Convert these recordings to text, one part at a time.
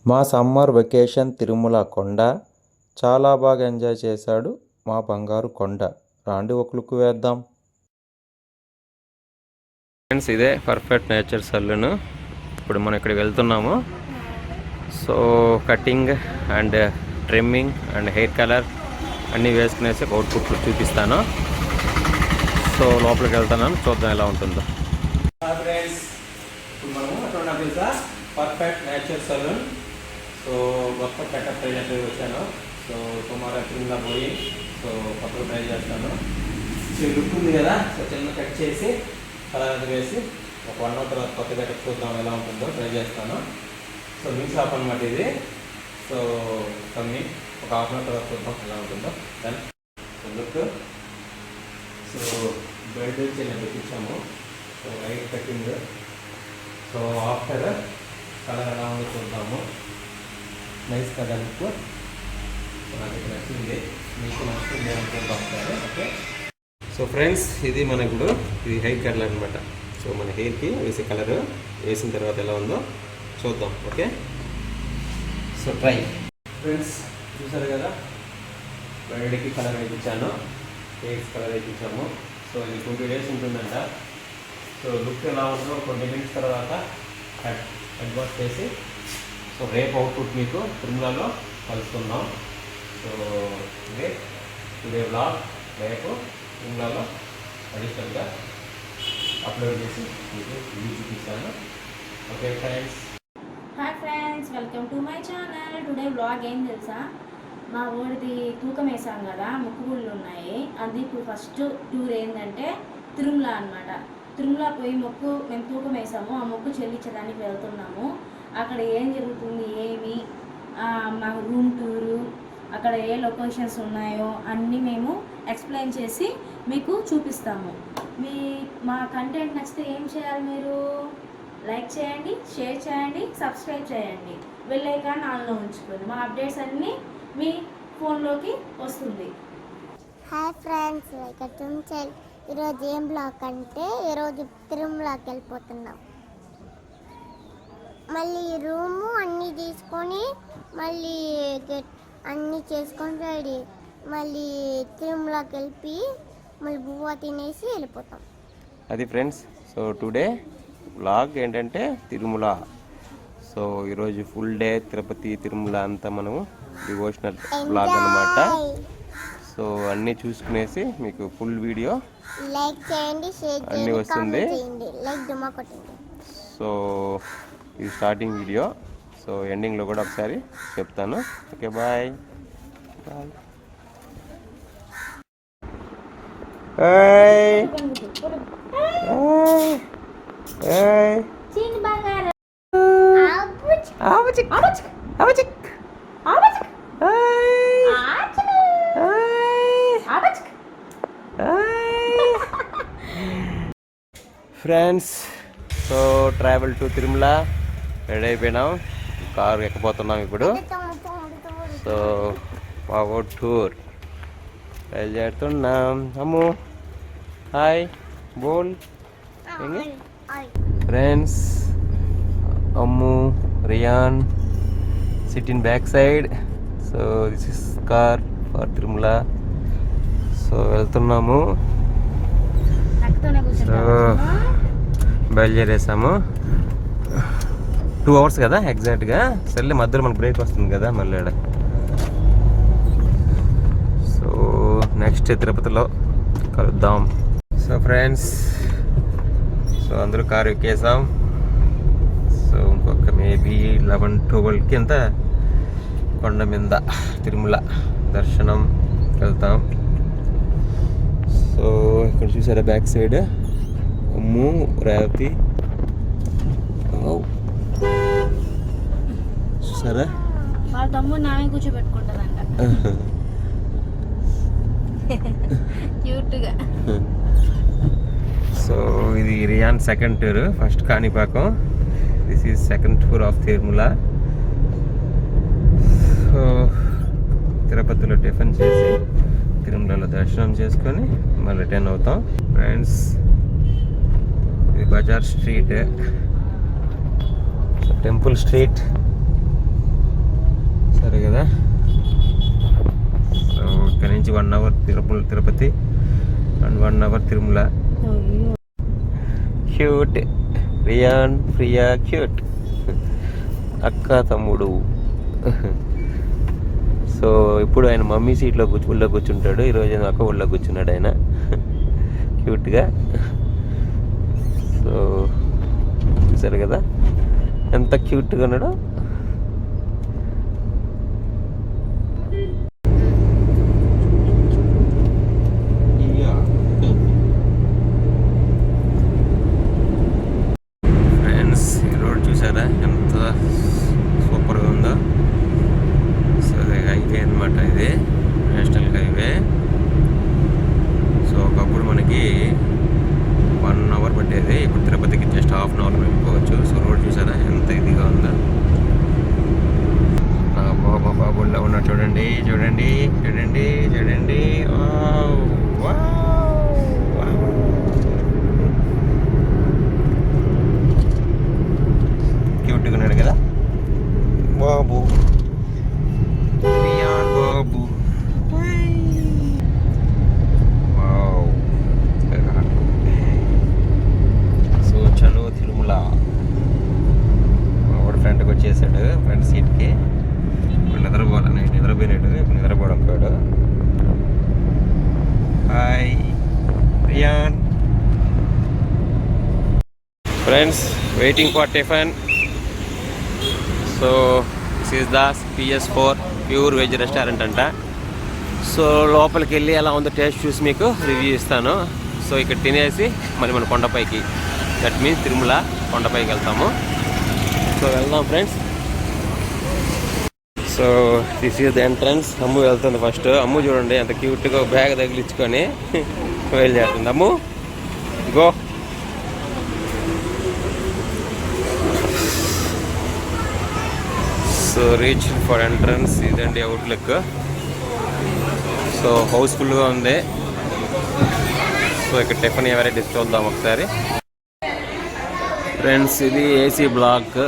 మా summer vacation Tirumala కొండ చాలా బాగా ఎంజాయ్ చేశాడు మా బంగారు కొండ. రాండి ఒక లుక్ వేద్దాం. ఫ్రెండ్స్, ఇదే పర్ఫెక్ట్ నేచర్ సలూన్. ఇప్పుడు మనం ఇక్కడికి వెళ్తున్నాము. So cutting and trimming and hair colour అన్నీ వేసుకునేసి అవుట్పుట్లు చూపిస్తాను. సో లోపలికి వెళ్తున్నాను, చూద్దాం ఎలా ఉంటుందో. ఫ్రెండ్స్, ఇప్పుడు మనము అక్కడ పర్ఫెక్ట్ నేచర్ సలూన్. సో మొత్తం కట్టప్ ట్రై చేసి వచ్చాను. సో సుమారు తిరుమల పోయి సో కొత్తగా ట్రై చేస్తాను. సో లుక్ ఉంది కదా, సో చిన్న కట్ చేసి కలర్ వేసి ఒక 1 hour తర్వాత కొత్త కట్టప్ చూద్దాం ఎలా ఉంటుందో ట్రై చేస్తాను. సో మీ షాప్ అనమాట ఇది. సో కమ్మి ఒక 1/2 hour తర్వాత చూద్దాం ఎలా ఉంటుందో. Then look. సో బెల్ట్ చిన్న పెట్టించాము. So light cutting. So after colour ఎలా ఉందో చూద్దాము. Nice colour look. నాకు నచ్చింది, మీకు నచ్చింది అనుకుంటాం. ఓకే. సో ఫ్రెండ్స్, ఇది మన ఇప్పుడు ఇది హెయిర్ కలర్ అనమాట. సో మన హెయిర్కి వేసే కలర్ వేసిన తర్వాత ఎలా ఉందో చూద్దాం. ఓకే. So try. ఫ్రెండ్స్, చూసారు కదా, బెల్ట్కి కలర్ వేయించాను, హెయిర్స్ కలర్ వేయించాము. సో ఇది 20 days ఉంటుందంట. సో లుక్ ఎలా ఉందో 20 minutes తర్వాత హెడ్ వాష్ చేసి సో రేపు అవుట్పుట్ మీకు తిరుమలలో కలుసుకుందాం. సో ఇదే టుడే వ్లాగ్. రేపు తిరుమలలో అడిషనల్గా అప్లోడ్ చేసి మీకు వీడియో చూపిస్తాను. Okay friends. Hi friends, welcome to my channel. Today vlog ఏం తెలుసా, మా ఊరిది తూకం వేసాం కదా, మొక్కుబళ్ళు ఉన్నాయి. అది ఇప్పుడు ఫస్ట్ టూర్ ఏంటంటే తిరుమల అనమాట. తిరుమల పోయి మేము తూకం వేసాము, ఆ మొక్కు చెల్లించడానికి వెళ్తున్నాము. అక్కడ ఏం జరుగుతుంది, ఏమి మా రూమ్ టూరు, అక్కడ ఏ లొకేషన్స్ ఉన్నాయో అన్నీ మేము ఎక్స్ప్లెయిన్ చేసి మీకు చూపిస్తాము. మా కంటెంట్ నచ్చితే ఏం చేయాలి, మీరు లైక్ చేయండి, షేర్ చేయండి, సబ్స్క్రైబ్ చేయండి, బెల్ ఐకాన్ ఆన్లో ఉంచుకోండి. మా అప్డేట్స్ అన్నీ మీ ఫోన్లోకి వస్తుంది. హాయ్ ఫ్రెండ్స్, ఈరోజు ఏం బ్లాగ్ అంటే ఈరోజు తిరుమలకి వెళ్ళిపోతున్నాం. మళ్ళీ రూము అన్నీ తీసుకొని మళ్ళీ అన్నీ చేసుకొని రెడీ మళ్ళీ తిరుమలకి వెళ్ళి మళ్ళీ బువ్వ తినేసి వెళ్ళిపోతాం. అది ఫ్రెండ్స్. సో టుడే వ్లాగ్ ఏంటంటే తిరుమల. సో ఈరోజు ఫుల్ డే తిరుపతి తిరుమల అంతా మనము డివోషనల్ వ్లాగ్ అనమాట. సో అన్నీ చూసుకునేసి మీకు ఫుల్ వీడియో లైక్ చేయండి, షేర్ అన్నీ వస్తుంది. లైక్ దుమ్మా కొట్టండి. సో ఇది స్టార్టింగ్ వీడియో. సో ఎండింగ్లో కూడా ఒకసారి చెప్తాను. Okay, bye bye. Friends, so travel to Tirumala ready అయిపోయినాం. కారు ఎక్కబోతున్నాం ఇప్పుడు. సో మా టూర్ బయలుదేరుతున్నాం. అమ్ము హాయ్ బోల్. Friends, Ammu Riyan sit in back side. So this is car for Tirumala. So వెళ్తున్నాము. సో బయలుదేరేసాము. 2 hours కదా ఎగ్జాక్ట్గా. సర్లే, మధ్యలో మనకు బ్రేక్ వస్తుంది కదా మళ్ళీ. సో నెక్స్ట్ తిరుపతిలో కలుద్దాం. సో ఫ్రెండ్స్, సో అందరూ కారు ఎక్కేసాం. సో ఇంకొక మేబీ 11-12కి అంతా కొండ మీద తిరుమల దర్శనం వెళ్తాం. సో ఇక్కడ చూసారా బ్యాక్ సైడ్ అమ్ము రేవతి. చూసారా, వాళ్ళ తమ్ముడు నామే కూర్చోబెట్టుకుంటారంట క్యూట్గా. సో ఇది Riyan second tour. First Kanipakam, this is second tour of Tirumala. So తిరుపతిలో టిఫిన్ చేసి తిరుమలలో దర్శనం చేసుకొని మళ్ళీ రిటర్న్ అవుతాం. ఫ్రెండ్స్, ఇది బజార్ స్ట్రీట్, టెంపుల్ స్ట్రీట్. సరే కదా. సో ఇక్కడ నుంచి 1 hour Tirupati and 1 hour Tirumala. Cute Riyan Priya cute అక్క తమ్ముడు. సో ఇప్పుడు ఆయన మమ్మీ సీట్లో ఊళ్ళో కూర్చుంటాడు. ఈరోజు అక్క ఊళ్ళో కూర్చున్నాడు ఆయన క్యూట్గా. సో చూసారు కదా ఎంత క్యూట్గా ఉన్నాడో. ఫ్రెండ్స్ ఈ రోడ్ చూసారా ఎంత సూపర్గా ఉందో. సో హైవే అనమాట, ఇది నేషనల్ హైవే. సో ఒకప్పుడు మనకి 1 అవర్ పట్టేది, ఇప్పుడు తిరుపతికి జస్ట్ ½ అవర్ వెళ్ళిపోవచ్చు. సో రోడ్ చూసారా ఎంత ఇదిగా ఉందో. బాబా బాబుల్లో ఉన్నా చూడండి చూడండి చూడండి చూడండి. క్యూట్గా ఉన్నాడు కదా బాబు. బాబు సో చను తిరుమల మా వాడు ఫ్రంట్కి వచ్చేసాడు, ఫ్రంట్ సీట్కి. ఇప్పుడు నిద్రపోవాలి, నైట్ నిద్రపోయినాడు, ఇప్పుడు నిద్రపోవడం కాడు. Hi Riyan. Friends waiting for tiffin. So this is the PS4 pure veg restaurant అంట. సో లోపలికి వెళ్ళి ఎలా ఉందో టేస్ట్ చూసి మీకు రివ్యూ ఇస్తాను. సో ఇక్కడ తినేసి మరి మన కొండపైకి, దట్ మీన్స్ తిరుమల కొండపైకి వెళ్తాము. సో వెళ్దాం friends. So this is the entrance. Ammu వెళ్తుంది ఫస్ట్. అమ్ము చూడండి ఎంత క్యూట్గా బ్యాగ్ తగిలించుకొని వెళ్ళేస్తుంది. Ammu go. So reach for entrance. ఇదండి అవుట్లుక్. సో హౌస్ఫుల్గా ఉంది. సో ఇక్కడ టిఫిన్ వెరైటీస్ చూద్దాం ఒకసారి. ఫ్రెండ్స్ ఇది ఏసీ బ్లాక్,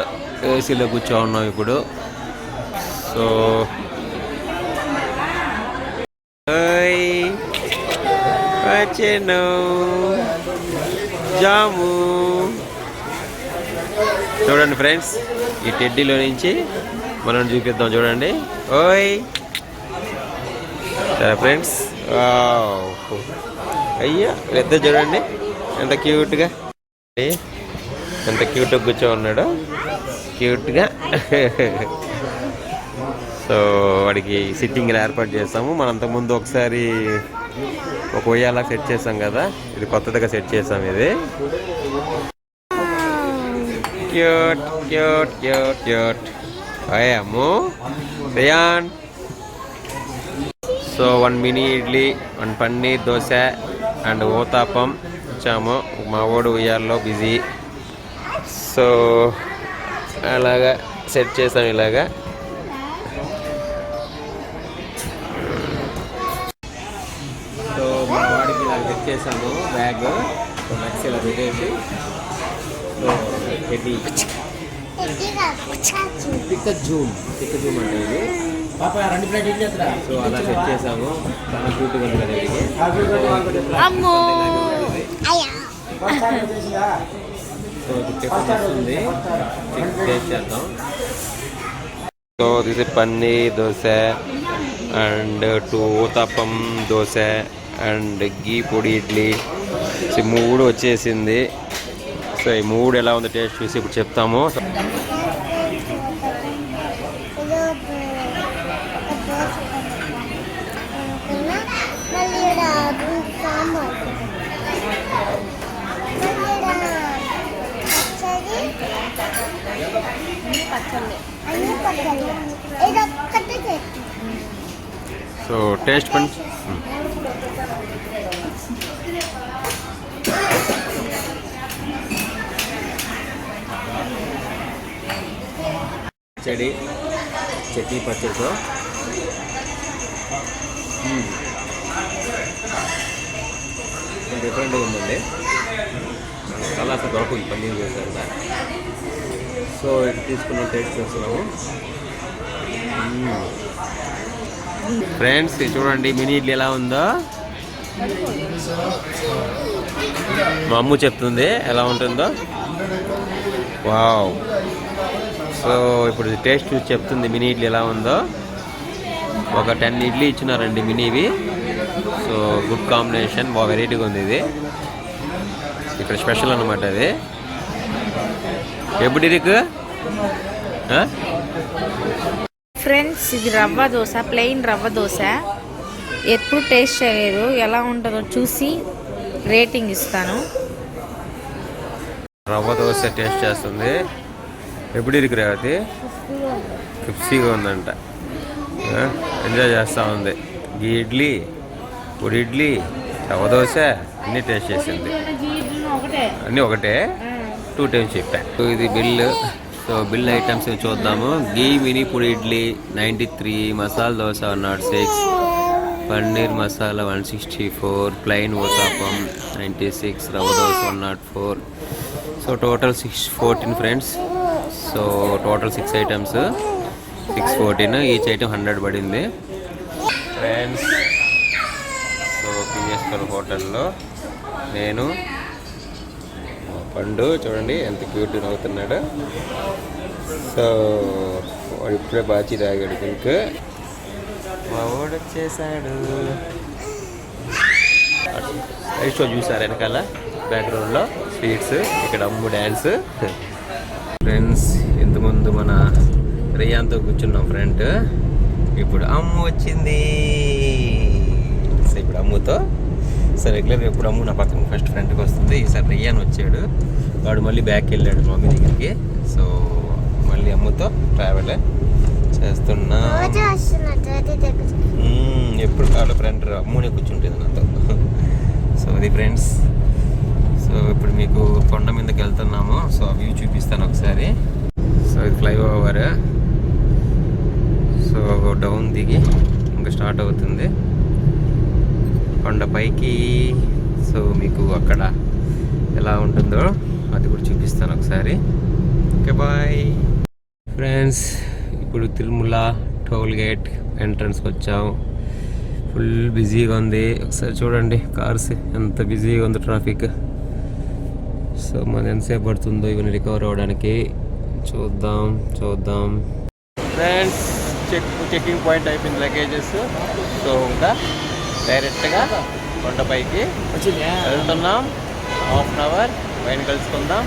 ఏసీలో కూర్చో ఉన్నాం ఇప్పుడు. సో వచ్చేను జాము. చూడండి ఫ్రెండ్స్, ఈ టెడ్డీలో నుంచి మనం చూపిద్దాం. చూడండి ఓయ్. సరే ఫ్రెండ్స్, అయ్యా పెద్ద చూడండి ఎంత క్యూట్గా, ఎంత క్యూట్గా కూర్చో ఉన్నాడు క్యూట్గా. సో వాడికి సిట్టింగ్ ఏర్పాటు చేస్తాము. మనం అంతకుముందు ఒకసారి ఒక ఉయ్యాలా సెట్ చేసాం కదా, ఇది కొత్తదిగా సెట్ చేసాం. ఇది క్యూట్ క్యూట్ క్యూట్ క్యూట్. అయ్యాము రియాన్. So 1 mini idli, 1 paneer dosa and uttapam ఇచ్చాము. మా వాడు ఉయ్యాల్లో బిజీ. సో అలాగా సెట్ చేసాం ఇలాగా. సో మా వాడికి ఇలా సెట్ చేసాము బ్యాగ్. సో నెక్స్ట్ ఇలా పెట్టేసి హెడ్డీ జూమ్ అంటే ఇది. సో అలా సెట్ చేసాము. చాలా క్యూట్గా ఉంది కదా ఇది. సో టిఫిన్ వస్తుంది, టేస్ట్ చేద్దాం. So this paneer dosa and 2 uttapam dosa and ghee podi idli. So 3 వచ్చేసింది. సో ఈ 3 ఎలా ఉంది టేస్ట్ చూసి ఇప్పుడు చెప్తాము. సో టేస్ట్ పండి. చట్నీ పచ్చడితో డిఫరెంట్గా ఉందండి. చాలా అసలు దొరకదు పన్నీర్ చేశారు. సో ఇది తీసుకున్న టేస్ట్ చేస్తున్నాము. ఫ్రెండ్స్ ఇది చూడండి మినీ ఇడ్లీ ఎలా ఉందో. మా అమ్మ చెప్తుంది ఎలా ఉంటుందో. వావ్. సో ఇప్పుడు టేస్ట్ చూసి చెప్తుంది మినీ ఇడ్లీ ఎలా ఉందో. ఒక 10 ఇడ్లీ ఇచ్చినారండి మినీవి. సో గుడ్ కాంబినేషన్, బాగా వెరైటీగా ఉంది ఇది. ఇక్కడ స్పెషల్ అన్నమాట అది. ఎప్పుడు ఇరుకు ఫ్రెండ్స్ ఇది రవ్వ దోశ, ప్లెయిన్ రవ్వ దోశ. ఎప్పుడు టేస్ట్ చేయలేదు, ఎలా ఉంటుందో చూసి రేటింగ్ ఇస్తాను. రవ్వ దోశ టేస్ట్ చేస్తుంది. ఎప్పుడు ఇరుకు రేవతి క్రిప్సీగా ఉందంట. ఎంజాయ్ చేస్తూ ఉంది. గీ ఇడ్లీ, పొడి ఇడ్లీ, రవ్వ దోశ అన్నీ టేస్ట్ చేసింది. అన్నీ ఒకటే 2 టైమ్స్ చెప్పాను. ఇది బిల్లు. సో బిల్ ఐటమ్స్ చూద్దాము. గీ మినీ పొడి idli 93, masala dosa 106, paneer masala 164, plain uttapam 96, rava dosa 104. So total 614 friends. So total 6 items 614. Each item 100 పడింది ఫ్రెండ్స్. సో పిఎస్ఆర్ హోటల్లో నేను పండు చూడండి ఎంత క్యూట్ నవ్వుతున్నాడు. సో వాడు ఇప్పుడే బాచి తాగాడు పింక్. మా వాడు వచ్చేసాడు. షో చూసారు వెనకాల బ్యాక్గ్రౌండ్లో స్వీట్స్. ఇక్కడ అమ్ము డ్యాన్స్. ఫ్రెండ్స్ ఇంతకుముందు మన రియాన్తో కూర్చున్నాం ఫ్రెండ్. ఇప్పుడు అమ్ము వచ్చింది. సో ఇప్పుడు అమ్ముతో సో రెగ్యులర్గా ఎప్పుడు అమ్ము నా పక్కన ఫస్ట్ ఫ్రెండ్కి వస్తుంది. ఈసారి రియాన్ వచ్చాడు. వాడు మళ్ళీ బ్యాక్ వెళ్ళాడు మమ్మీ దగ్గరికి. సో మళ్ళీ అమ్ముతో ట్రావెల్ చేస్తున్నా. ఎప్పుడు వాళ్ళ ఫ్రెండ్ అమ్మునే కూర్చుంటుంది నాతో. సో అది ఫ్రెండ్స్. సో ఇప్పుడు మీకు కొండ మీదకి వెళ్తున్నాము. సో ఆ వ్యూ చూపిస్తాను ఒకసారి. సో ఇది ఫ్లైఓవర్. సో డౌన్ దిగి ఇంకా స్టార్ట్ అవుతుంది కొండపైకి. సో మీకు అక్కడ ఎలా ఉంటుందో అది కూడా చూపిస్తాను ఒకసారి. Okay bye friends. ఇప్పుడు తిరుమల టోల్ గేట్ ఎంట్రన్స్కి వచ్చాం. ఫుల్ బిజీగా ఉంది. ఒకసారి చూడండి కార్స్ ఎంత బిజీగా ఉంది ట్రాఫిక్. సో మన ఎంతసేపు పడుతుందో ఇవన్నీ రికవర్ అవ్వడానికి చూద్దాం ఫ్రెండ్స్. చెక్కింగ్ పాయింట్ అయిపోయింది లగేజెస్. సో ఇంకా డైరెక్ట్గా కొండపైకి వెళ్తున్నాం. 1/2 అవర్ పైన కలుసుకుందాం.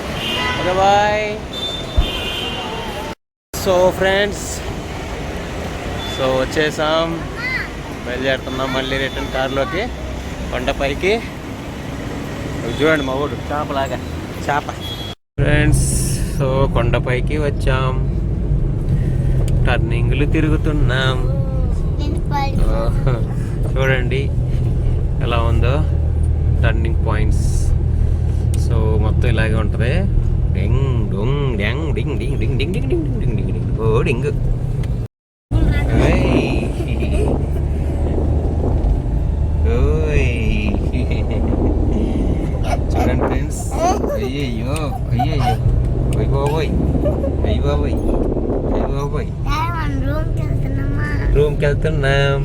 Okay bye. So friends so వచ్చేసాం. బయలుదేరుతున్నాం మళ్ళీ రిటర్న్ కార్లోకి కొండపైకి. చూడండి మా ఊడు చేపలాగా చేప. ఫ్రెండ్స్ సో కొండపైకి వచ్చాం. టర్నింగ్లు తిరుగుతున్నాం. చూడండి ఎలా ఉందో టర్నింగ్ పాయింట్స్. సో మొత్తం ఇలాగే ఉంటుంది. డింగ్ డొంగ్ డ్యాంగ్ డింగ్ డింగ్ డింగ్ డింగ్ డింగ్ డింగ్ డింగ్ డింగ్ డింగ్ ఓ డింగ్. చూడండి ఫ్రెండ్స్. అయ్యయ్యో రూమ్కి వెళ్తున్నాం.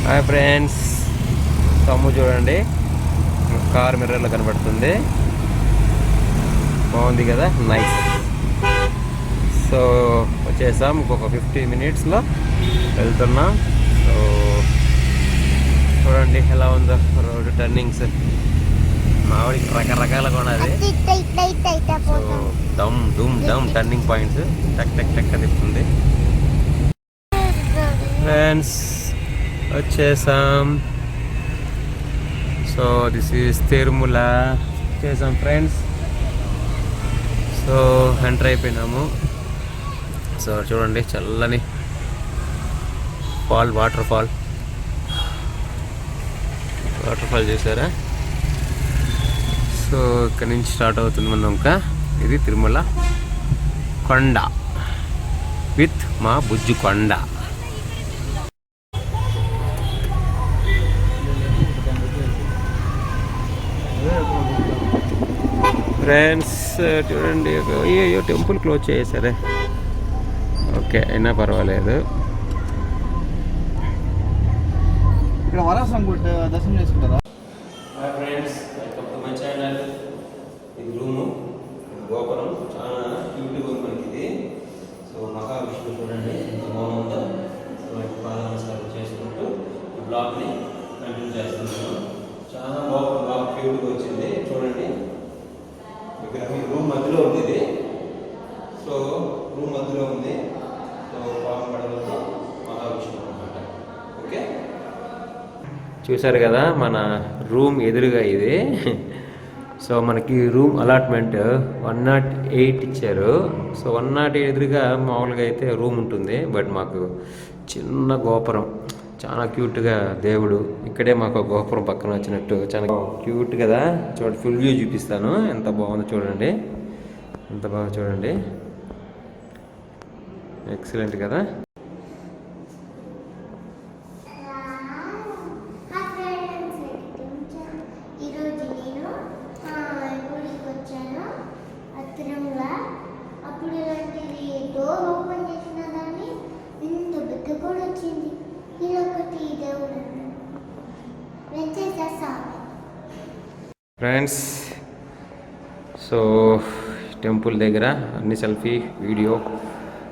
Hi friends. తమ్ము చూడండి కార్ మిర్రర్లో కనబడుతుంది. బాగుంది కదా, నైస్. సో వచ్చేసాం. ఇంకొక 15 మినిట్స్లో వెళ్తున్నాం. సో చూడండి ఎలా ఉందో రోడ్డు టర్నింగ్స్. మావిడికి రకరకాలుగా ఉన్నది. సో దమ్ దుమ్ దమ్ టర్నింగ్ పాయింట్స్ టక్ టక్ టక్ తిప్పుతుంది. ఫ్రెండ్స్ వచ్చేసాం. So this is Tirumala. వచ్చేసాం ఫ్రెండ్స్. సో ఎంటర్ అయిపోయినాము. సో చూడండి చల్లని వాటర్ ఫాల్ చూసారా. సో ఇక్కడ నుంచి స్టార్ట్ అవుతుంది మన ఇంకా. ఇది తిరుమల కొండ విత్ మా బుజ్జు కొండ. ఫ్రెండ్స్ చూడండి, అయ్యో టెంపుల్ క్లోజ్ చేసేసరే. ఓకే, అయినా పర్వాలేదు. ఇక్కడ వరాసం దర్శనం చేసుకుంటారా? Hi friends, welcome to my channel. ఇది రూము, గోపురం చాలా క్యూట్గా ఉంది మనకి ఇది. సో మహావిష్ణువు చూడండి ఎంత బాగుందో. సో పాద నమస్కారం చేసుకుంటూ ఈ బ్లాగ్ని కంటిన్యూ చేస్తున్నాను. చాలా బాగా క్యూట్గా వచ్చింది చూడండి. విగ్రహం రూమ్ మధ్యలో ఉంది ఇది. సో రూమ్ మధ్యలో ఉంది. సో పాపం పడవలతో మహావిష్ణువు అనమాట. ఓకే, చూసారు కదా మన రూమ్ ఎదురుగా ఇది. సో మనకి రూమ్ అలాట్మెంట్ 108 ఇచ్చారు. సో 108 ఎదురుగా మామూలుగా అయితే రూమ్ ఉంటుంది. బట్ మాకు చిన్న గోపురం, చాలా క్యూట్గా దేవుడు ఇక్కడే మాకు గోపురం పక్కన వచ్చినట్టు చాలా క్యూట్ కదా. చూడండి, ఫుల్ వ్యూ చూపిస్తాను. ఎంత బాగుందో చూడండి, ఎంత బాగా చూడండి. ఎక్సలెంట్ కదా. ఈరోజు నేను గుడికి వచ్చాను తిరుమల. అప్పుడు ఇలాంటిది డోర్ ఓపెన్ చేసిన దాన్ని ఇంత పెద్ద కూడా వచ్చింది. ఇదొకటి దేవుడు వెంకటేశ్వర. ఫ్రెండ్స్, సో టెంపుల్ దగ్గర అన్ని సెల్ఫీ వీడియో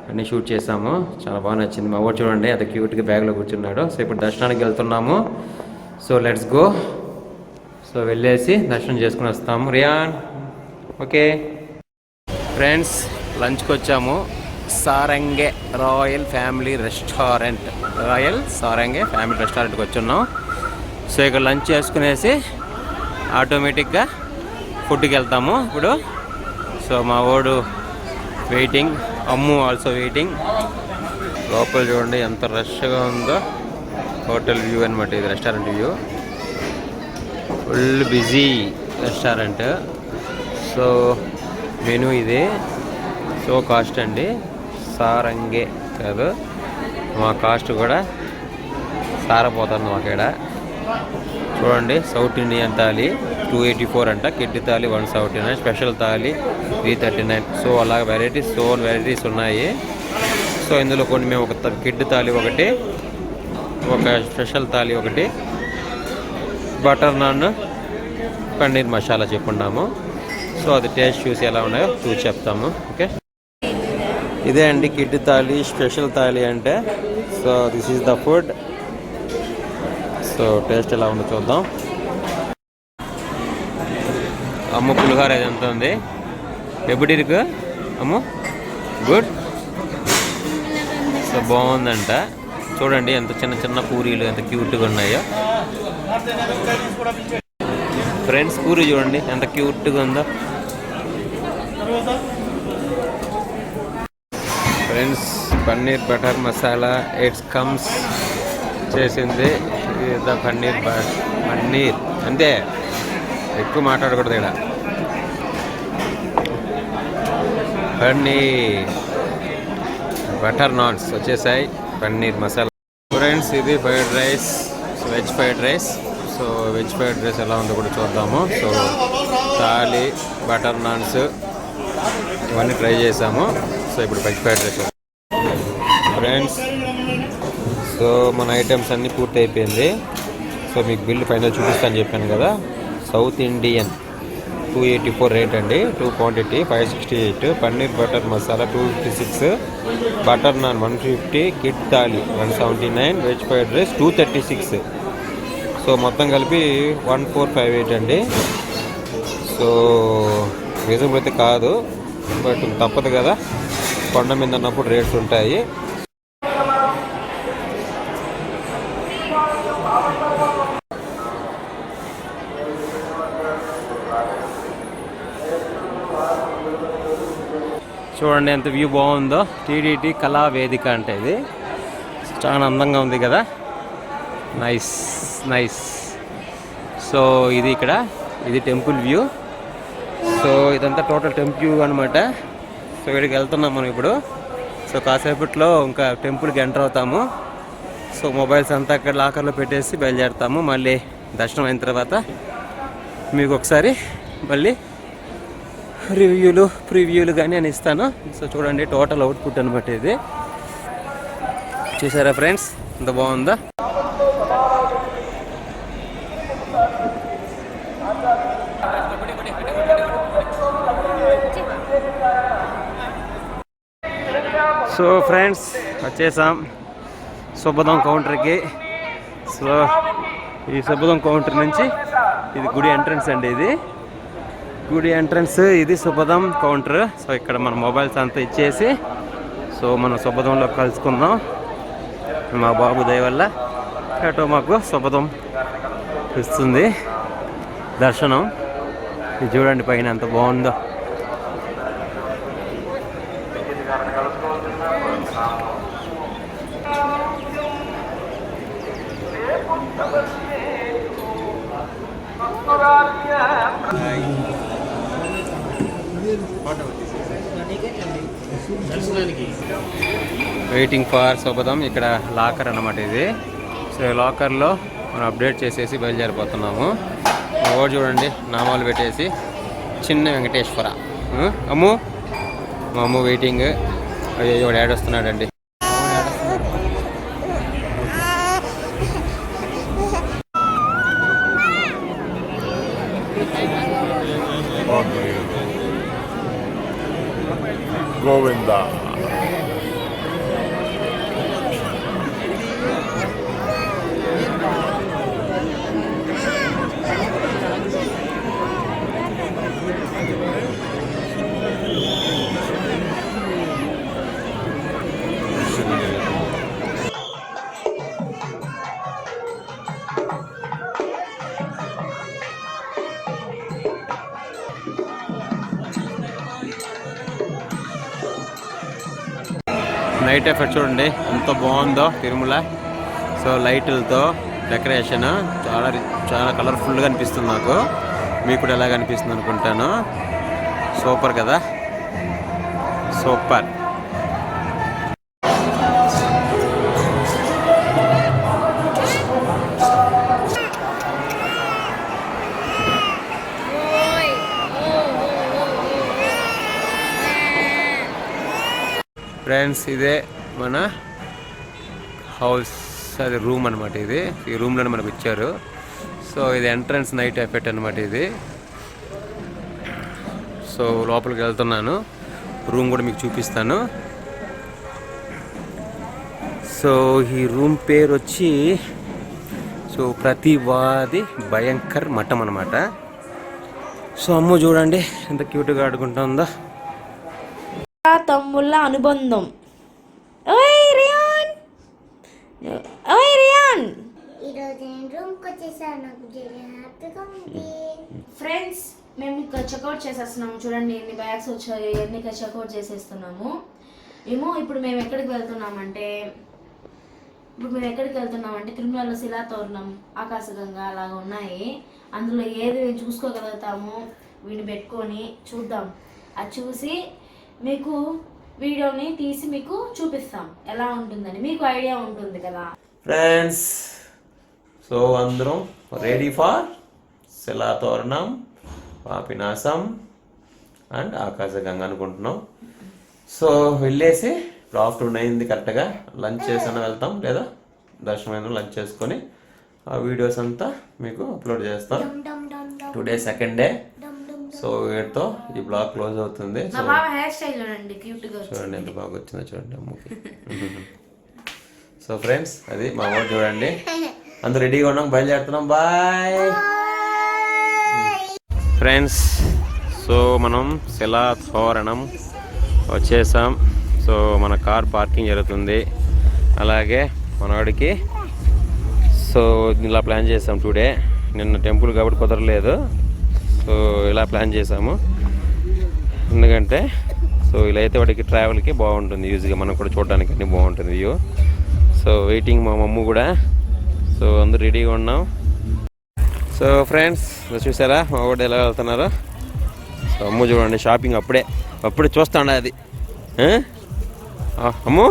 అన్నీ షూట్ చేసాము. చాలా బాగా నచ్చింది. మా ఊరు చూడండి అంత క్యూట్గా బ్యాగ్లో కూర్చున్నాడు. సో ఇప్పుడు దర్శనానికి వెళ్తున్నాము. So let's go. సో వెళ్ళేసి దర్శనం చేసుకుని వస్తాము. రియాన్, ఓకే ఫ్రెండ్స్, లంచ్కి వచ్చాము. Sarange royal family restaurant, royal Sarange family రెస్టారెంట్కి వచ్చున్నాం. సో ఇక్కడ లంచ్ చేసుకునేసి ఆటోమేటిక్గా ఫుడ్కి వెళ్తాము ఇప్పుడు. సో మా వాడు వెయిటింగ్, అమ్ము ఆల్సో వెయిటింగ్. లోపల చూడండి ఎంత రష్గా ఉందో. హోటల్ వ్యూ అనమాట ఇది, restaurant view. Full busy restaurant. So menu ఇది. సో కాస్ట్ అండి సారంగే కాదు, మా కాస్ట్ కూడా సారపోతుంది మాకు ఇక్కడ. చూడండి, సౌత్ ఇండియన్ థాలీ 284 అంట, kid thali 179, special thali 339. So అలాగ వెరైటీస్ ఉన్నాయి. సో ఇందులో కొన్ని మేము ఒక కిడ్ థాలీ ఒకటి, ఒక స్పెషల్ థాలీ ఒకటి, బటర్ నాన్, పన్నీర్ మసాలా చెప్పున్నాము. సో అది టేస్ట్ చూసి ఎలా ఉన్నాయో చూసి చెప్తాము. ఓకే, ఇదే అండి కిడ్ థాలీ, స్పెషల్ థాలీ అంటే. So this is the food. So taste ఎలా ఉందో చూద్దాం. అమ్ము పులిహోర అది ఎంత ఉంది? ఎప్పుడు ఇరుకు అమ్ము? గుడ్. సో బాగుందంట. చూడండి ఎంత చిన్న చిన్న పూరీలు ఎంత క్యూట్గా ఉన్నాయో. ఫ్రెండ్స్, పూరి చూడండి ఎంత క్యూట్గా ఉందో. Friends, paneer butter masala it's comes చేసింది. ఇది పన్నీర్ అంతే, ఎక్కువ మాట్లాడకూడదు ఇక్కడ. పన్నీర్ బటర్ నాన్స్ వచ్చేసాయి, పన్నీర్ మసాలా. ఫ్రెండ్స్, ఇది fried rice, veg fried rice. So veg fried rice ఎలా ఉందో కూడా చూద్దాము. సో థాలీ, బటర్ నాన్స్ ఇవన్నీ ట్రై చేసాము. సో ఇప్పుడు veg fried rice. Friends, so మన ఐటమ్స్ అన్నీ పూర్తి అయిపోయింది. సో మీకు బిల్లు ఫైనల్ చూపిస్తాను చెప్పాను కదా. సౌత్ ఇండియన్ 284 రేట్ అండి, 2 quantity 568, paneer butter masala 256, butter non 150, kid thali 179, veg fried rice 236. So మొత్తం కలిపి 1458 అండి. సో రీజనబుల్ అయితే కాదు, బట్ తప్పదు కదా, కొండ మీద ఉన్నప్పుడు రేట్స్ ఉంటాయి. చూడండి ఎంత వ్యూ బాగుందో. టీడీటీ కళా వేదిక అంటే ఇది చాలా అందంగా ఉంది కదా. నైస్. సో ఇది టెంపుల్ వ్యూ. సో ఇదంతా టోటల్ టెంపుల్ వ్యూ అనమాట. సో ఇక్కడికి వెళ్తున్నాం మనం ఇప్పుడు. సో కాసేపట్లో ఇంకా టెంపుల్కి ఎంటర్ అవుతాము. సో మొబైల్స్ అంతా అక్కడ లాకర్లో పెట్టేసి బయలుదేరుతాము. మళ్ళీ దర్శనం అయిన తర్వాత మీకు ఒకసారి మళ్ళీ రివ్యూలు ప్రివ్యూలు కానీ అని ఇస్తాను. సో చూడండి టోటల్ అవుట్పుట్ అనమాట ఇది. చూసారా ఫ్రెండ్స్ ఎంత బాగుందా? సో ఫ్రెండ్స్ వచ్చేసాం సుబ్బదం కౌంటర్కి. సో ఈ సుబ్బదం కౌంటర్ నుంచి ఇది గుడి ఎంట్రన్స్ అండి. ఇది గుడి ఎంట్రన్స్, ఇది సుబ్బదం కౌంటర్. సో ఇక్కడ మన మొబైల్స్ అంతా ఇచ్చేసి సో మనం సుబ్బదంలో కలుసుకుందాం. మా బాబు దయ వల్ల అటో మాకు సుబ్బదం ఇస్తుంది దర్శనం. ఇది చూడండి పైన ఎంత బాగుందో. వెయిటింగ్ ఫర్ సుబ్బదం. ఇక్కడ లాకర్ అన్నమాట ఇది. సో లాకర్లో మనం అప్డేట్ చేసేసి బయలుదేరిపోతున్నాము. ఓ చూడండి నామాలు పెట్టేసి చిన్న వెంకటేశ్వర. అమ్ము మా అమ్మ వెయిటింగ్. అయ్యో డాడీ వస్తున్నాడండి. గోవిందా నైట్ ఎఫెక్ట్ చూడండి ఎంత బాగుందో తిరుమల. సో లైట్లతో డెకరేషన్ చాలా చాలా కలర్ఫుల్గా అనిపిస్తుంది నాకు. మీకు కూడా ఎలాగ అనిపిస్తుంది అనుకుంటాను. సూపర్ కదా, సూపర్. ఫ్రెండ్స్ ఇదే మన హౌస్, అది రూమ్ అనమాట. ఇది ఈ రూమ్లోనే మనకు ఇచ్చారు. సో ఇది ఎంట్రన్స్ నైట్ ఎఫెక్ట్ అనమాట ఇది. సో లోపలికి వెళ్తున్నాను, రూమ్ కూడా మీకు చూపిస్తాను. సో ఈ రూమ్ పేరు వచ్చి సో ప్రతివాది భయంకర్ మఠం అనమాట. సో అమ్మ చూడండి ఎంత క్యూట్గా ఆడుకుంటుందో. తమ్ముళ్ళ అనుబంధం. ఓయ్ రియాన్, ఓయ్ రియాన్. ఈరోజు నేను రూమ్కి వచ్చేసాను. నాకు చాలా హ్యాపీగా ఉంది. ఫ్రెండ్స్ మేము ఇక్కడ చెక్అవుట్ చేసేస్తున్నాము. చూడండి ఎన్ని బ్యాగ్స్ వచ్చాయి, ఎన్ని చెక్అవుట్ చేసేస్తున్నాము. ఇప్పుడు మేము ఎక్కడికి వెళ్తున్నామంటే తిరుమలలో శిలాతోరణం, ఆకాశగంగా అలాగా ఉన్నాయి. అందులో ఏది చూసుకోగలుగుతాము వీడిని పెట్టుకొని చూద్దాం. అది చూసి మీకు వీడియోని తీసి మీకు చూపిస్తాం ఎలా ఉంటుందని. మీకు ఐడియా ఉంటుంది కదా ఫ్రెండ్స్. సో అందరం రెడీ ఫర్ శిలాతోరణం, పాపినాశం అండ్ ఆకాశగంగ అనుకుంటున్నాం. సో వెళ్ళేసి ఇప్పుడు ఆఫ్టర్నూన్ అయింది, కరెక్ట్గా లంచ్ చేసిన వెళ్తాం, లేదా దర్శనమైన లంచ్ చేసుకొని ఆ వీడియోస్ అంతా మీకు అప్లోడ్ చేస్తాం. Today second day. సో వీటితో ఈ బ్లాగ్ క్లోజ్ అవుతుంది. చూడండి ఎంత బాగా వచ్చిందో చూడండి అమ్మకి. సో ఫ్రెండ్స్ అది మా ఊరు చూడండి. అందరూ రెడీగా ఉన్నాం, బయలుదేరుతున్నాం. Bye friends. సో మనం శిలాతోరణం వచ్చేసాం. సో మన కార్ పార్కింగ్ జరుగుతుంది. అలాగే మనవాడికి సో ఇలా ప్లాన్ చేసాం టుడే. నిన్న టెంపుల్ కాబట్టి కుదరలేదు. సో ఇలా ప్లాన్ చేసాము. ఎందుకంటే సో ఇలా అయితే వాడికి ట్రావెల్కి బాగుంటుంది, యూజ్గా మనం కూడా చూడడానికి అన్నీ బాగుంటుంది వ్యూ. సో వెయిటింగ్ మా మమ్మ కూడా. సో అందరూ రెడీగా ఉన్నాం. సో ఫ్రెండ్స్ చూసారా మా వాడు ఎలా వెళ్తున్నారో. సో అమ్మ చూడండి షాపింగ్ అప్పుడే చూస్తాండ అది. అమ్ము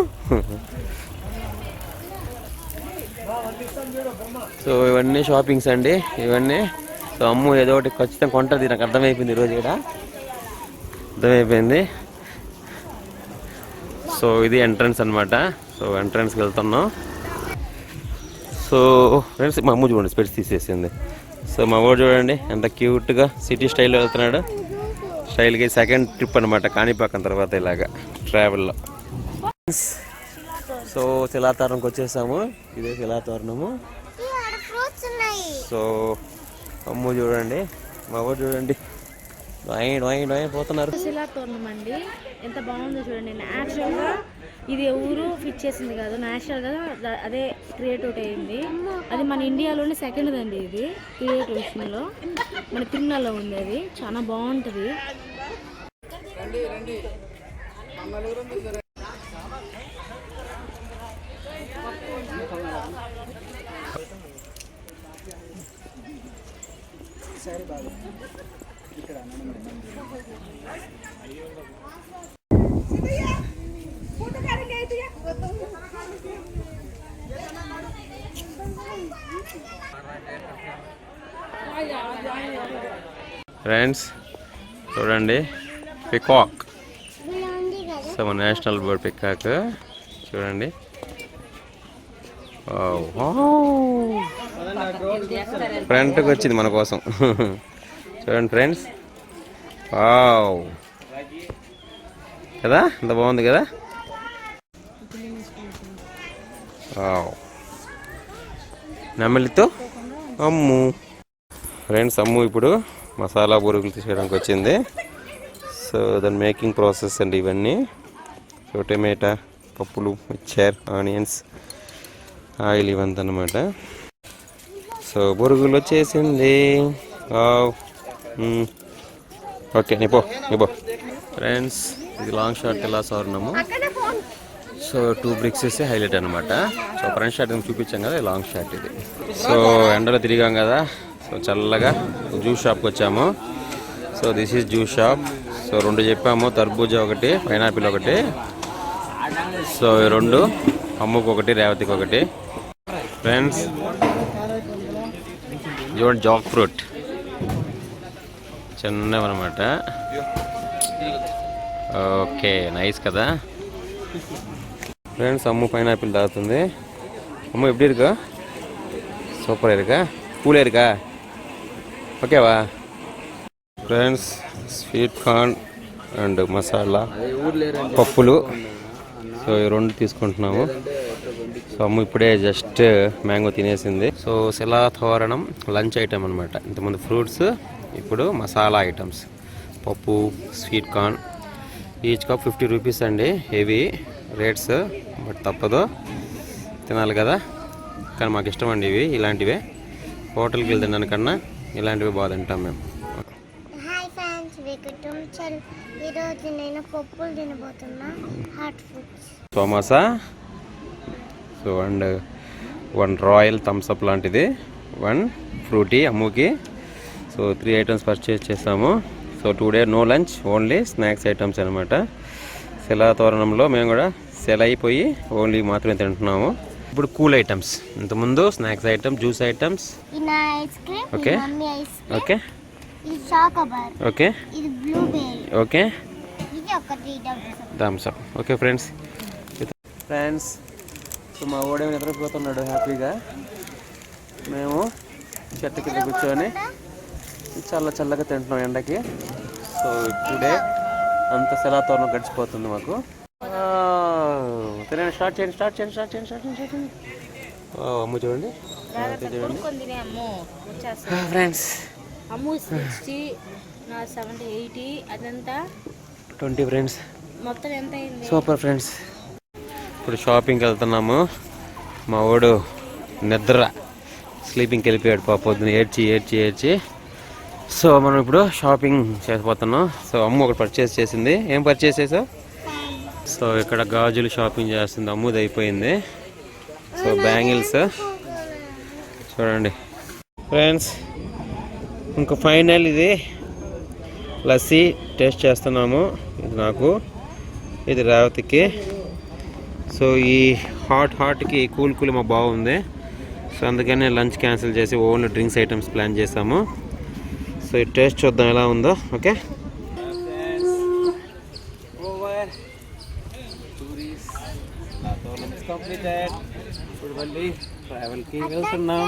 సో ఇవన్నీ షాపింగ్స్ అండి ఇవన్నీ. సో అమ్ము ఏదో ఒకటి ఖచ్చితంగా కొంటుంది, నాకు అర్థమైపోయింది ఈరోజు ఇక్కడ. అర్థమైపోయింది. సో ఇది ఎంట్రన్స్ అనమాట. సో ఎంట్రన్స్కి వెళ్తున్నాం. సో ఫ్రెండ్స్ మా అమ్మ చూడండి స్పెట్స్ తీసేసింది. సో మా ఊరు చూడండి ఎంత క్యూట్గా సిటీ స్టైల్లో వెళ్తున్నాడు. స్టైల్కి సెకండ్ ట్రిప్ అనమాట కాణిపాకం తర్వాత ఇలాగా ట్రావెల్లో. సో శిలాతోరణంకి వచ్చేసాము. ఇదే శిలాతోరణము. సో అమ్మ చూడండి, మా ఊరు చూడండి పోతున్నారు. శిలాతోరణం అండి, ఎంత బాగుందో చూడండి. న్యాచురల్గా ఇది ఊరు ఫిట్ చేసింది కాదు, న్యాచురల్గా అదే క్రియేట్ అవుట్ అయ్యింది. అది మన ఇండియాలోనే సెకండ్ అండి ఇది క్రియేట్ విషయంలో. మన తిరుమలలో ఉంది, అది చాలా బాగుంటుంది. ఫ్రెండ్స్ చూడండి పికాక్. సో మన నేషనల్ బర్డ్ పికాక్ చూడండి. ఫ్రంట్కి వచ్చింది మన కోసం. చూడండి ఫ్రెండ్స్, వావ్ కదా, ఎంత బాగుంది కదా. వావ్ నెమలితో అమ్ము. ఫ్రెండ్స్ అమ్ము ఇప్పుడు మసాలా బొరుగులు తీసేయడానికి వచ్చింది. సో దాని మేకింగ్ ప్రాసెస్ అండి ఇవన్నీ. సో టమాటా, పప్పులు, మిక్చర్, ఆనియన్స్, ఆయిల్ ఇవంతా అన్నమాట. సో బొరుగులు వచ్చేసింది. ఓకే నీపో. ఫ్రెండ్స్ ఇది లాంగ్ షాట్ ఎలా సోరణము. సో 2 బ్రిక్స్ వేస్తే హైలైట్ అనమాట. సో ఫ్రంట్ షాట్ చూపించాం కదా, లాంగ్ షాట్ ఇది. సో ఎండలో తిరిగాం కదా, సో చల్లగా జ్యూస్ షాప్కి వచ్చాము. So this is juice shop. So 2 చెప్పాము, తర్బూజా ఒకటి, పైనాపిల్ ఒకటి. సో 2 అమ్ముకు ఒకటి, రేవతికి ఒకటి. ఫ్రెండ్స్ చూడండి జాక్ ఫ్రూట్ చిన్నవన్నమాట. ఓకే నైస్ కదా. ఫ్రెండ్స్ అమ్ము పైనాపిల్ తాగుతుంది. అమ్ము ఎప్పుడు ఇరుకా, సూపర్ ఇరుకా, కూల్ ఇరుకా, ఓకేవా. Friends sweet corn and masala పప్పులు. సో ఈ 2 తీసుకుంటున్నాము. సో అమ్ము ఇప్పుడే జస్ట్ మ్యాంగో తినేసింది. సో శిలాతోరణం లంచ్ ఐటమ్ అనమాట. ఇంతకుముందు ఫ్రూట్స్, ఇప్పుడు మసాలా ఐటమ్స్, పప్పు, sweet corn. Each cup 50 rupees అండి. హెవీ రేట్స్, బట్ తప్పదు, తినాలి కదా. కానీ మాకు ఇష్టం అండి ఇవి, ఇలాంటివే. హోటల్కి వెళ్తే దానికన్నా ఇలాంటివి బాగా తింటాం మేము. హాయ్ ఫ్రెండ్స్, వెల్కమ్ టు ఈరోజు నేను పప్పులు తినబోతున్నా, hot foods. Samosa, so and 1 royal Thums Up లాంటిది, 1 ఫ్రూటీ అమ్ముకి. సో 3 ఐటమ్స్ పర్చేస్ చేసాము. So today no lunch, only snacks items అనమాట. శిలాతోరణంలో మేము కూడా సెల్ అయిపోయి ఓన్లీ మాత్రమే తింటున్నాము. ఇప్పుడు కూల్ ఐటమ్స్, ఇంతకుముందు snacks items, juice items. Okay okay, ఇది చాకోబార్, ఓకే, ఇది బ్లూబెర్రీ, ఓకే, ఇది ఒకటి Thums Up. Okay friends. So మా ఓడే నిద్రపోతున్నాడు హ్యాపీగా. మేము చెట్టు కింద కూర్చొని చల్లగా తింటున్నాం ఎండకి. సో టుడే అంత శిలాతోరణం గడిచిపోతుంది మాకు. తినండి, స్టార్ట్ చేయండి. అమ్ము చూడండి ఫ్రెండ్స్. అమ్ము 60, నా 70, 80, అదంతా 20 ఫ్రెండ్స్. మొత్తం ఎంత అయింది? Super friends. ఇప్పుడు షాపింగ్కి వెళ్తున్నాము. మా వాడు నిద్ర స్లీపింగ్కి వెళ్ళిపోయాడు పొద్దున్న ఏడ్చి. సో మనం ఇప్పుడు షాపింగ్ చేసిపోతున్నాం. సో అమ్ము ఒకటి పర్చేస్ చేసింది. ఏం పర్చేస్ చేసావు? సో ఇక్కడ గాజులు షాపింగ్ చేస్తుంది, అమ్ముది అయిపోయింది. సో బ్యాంగిల్స్ చూడండి ఫ్రెండ్స్. ఇంకా ఫైనల్ ఇది లస్సీ టేస్ట్ చేస్తున్నాము. ఇది నాకు, ఇది రేవతికి. సో ఈ హాట్కి కూల్ మాకు బాగుంది. సో అందుకనే లంచ్ క్యాన్సిల్ చేసి ఓన్లీ డ్రింక్స్ ఐటమ్స్ ప్లాన్ చేసాము. సో ఈ టేస్ట్ చూద్దాం ఎలా ఉందో. Okay started. ఇప్పుడు మళ్ళీ ట్రావెల్కి వెళ్తున్నాం.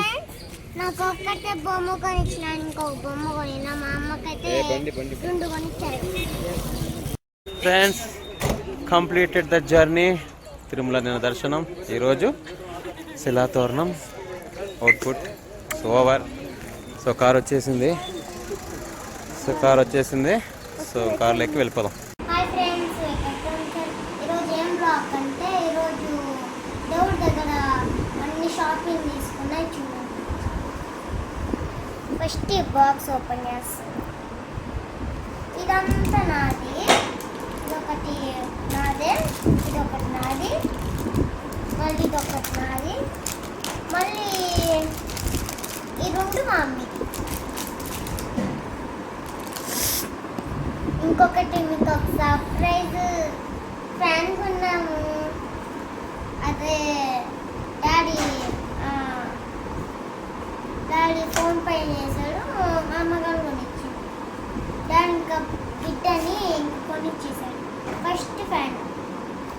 నాకు ఒక్కటే బొమ్మ కొనిచ్చిన, ఇంకొక బొమ్మ కొనినా. మా అమ్మకైతే రెండు కొనిచ్చారు. Friends, completed the journey. Tirumala దర్శనం ఈరోజు. Silathoranam output over. So car వచ్చేసింది. సో కార్లోకి వెళ్ళిపోదాం. హాయ్ ఫ్రెండ్స్, ఈరోజు ఏం బ్లాగ్ అంటే ఈరోజు దేవుడి దగ్గర అన్ని షాపింగ్ తీసుకున్నాయి. చూడండి, ఫస్ట్ ఈ బాక్స్ ఓపెన్ చేస్తాను. ఇదంతా నాది, ఇదొకటి నాదే, ఇదొకటి నాది, మళ్ళీ ఇదొకటి నాది, మళ్ళీ ఈ రెండు మా అమ్మకి. ఇంకొకటి మీకు ఒక సర్ప్రైజ్ ఫ్యాన్ కొన్నాము. అదే డాడీ ఫోన్ పే చేశాడు, మా అమ్మగారు కొనిచ్చింది. డాడీ ఇంకా బిడ్డని కొనిచ్చేసాడు. ఫస్ట్ ఫ్యాన్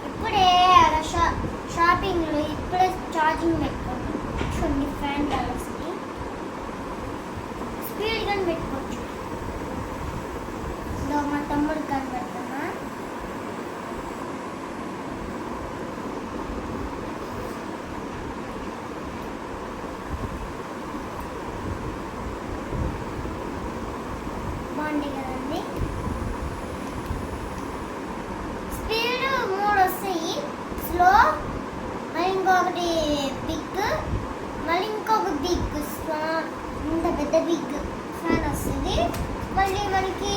ఇప్పుడే షాపింగ్లో ఇప్పుడే ఛార్జింగ్ పెట్టుకోండి. చూడండి, ఫ్యాన్ కలర్స్కి స్పీడ్గా పెట్టుకోవచ్చు. మా తమ్ముడు కనబడుతున్నా. బాగుంది కదండి. స్పీడ్ 3 వస్తాయి, స్లో, మళ్ళీ ఇంకొకటి బిగ్, మళ్ళీ ఇంకొక బిగ్, ఇంత పెద్ద బిగ్ ఫ్యాన్ వస్తుంది. మళ్ళీ మనకి